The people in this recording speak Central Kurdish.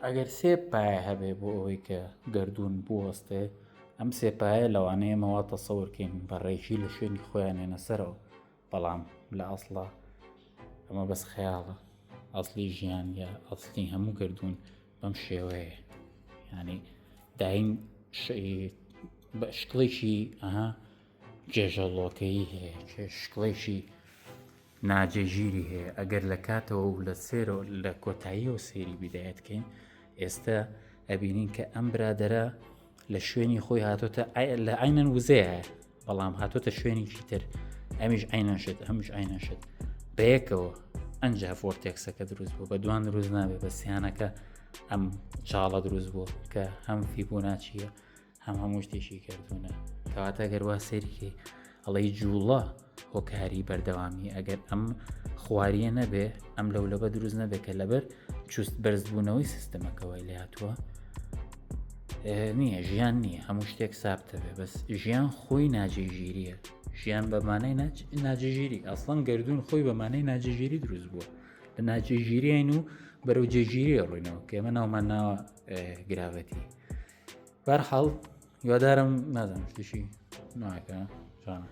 ئەگەر سێ پایە هەبێ بۆ ئەوەی کە گەردوون بوەستێ، ئەم سێ پایە لەوانەیەمەوە تەسەوورکەین بەڕێژی لە شوێنی خۆیان هێنە سەرەوە، بەڵام لە ئەسڵا ئەمە بەس خەیاڵە. ئەسڵی ژیان یا ئەسڵی هەموو گەردوون بەم شێوەیە، ینی داین بە شکڵێکی جێژەڵۆکەیی هەیە، شکڵێکی ناجێژیری هەیە. ئەگەر لە کاتەوە و لە سێرەوە لە کۆتاییەوە سێری بیدایەتکەین، ئێستا ئەبینین کە ئەم برادەرە لە شوێنی خۆی هاتۆتە لە عینەن وزەیە، بەڵام هاتۆتە شوێنێکی تر، ئەمیش عینەشت ئەمیش عینەشت بەیەکەوە. ئەنجا فۆرتێکسەکە دروست بوو، بە دوان دروست نابێت، بە سیانەکە ئەم چاڵە دروست بوو کە هەم فیبۆناچیە هەموو شتێکی گەردوونە. کەواتە گەروا سێریکەی ئەڵەی جوڵە هۆکاری بەردەوامی. ئەگەر ئەم خواریە نەبێ، ئەم لەولەبە دروست نەبێت کە لەبەر چوست بەرزبوونەوەی سیستەمەکەوەی لە هاتووە نییە، ژیان نییە، هەموو شتێک سابتە بێ. بەس ژیان خۆی ناجێژیریە، ژیان بەمانەی ناجێژیری. ئەسڵەن گەردوون خۆی بەمانەی ناجێژیری دروست بووە، لە ناجێژیریین و بەرەو جێژیریە ڕووینەوە کە ئێمە ناومان ناوە گراڤەتی. بەرحاڵ هیوادارم نازانم شتێکی ناکە جوانە.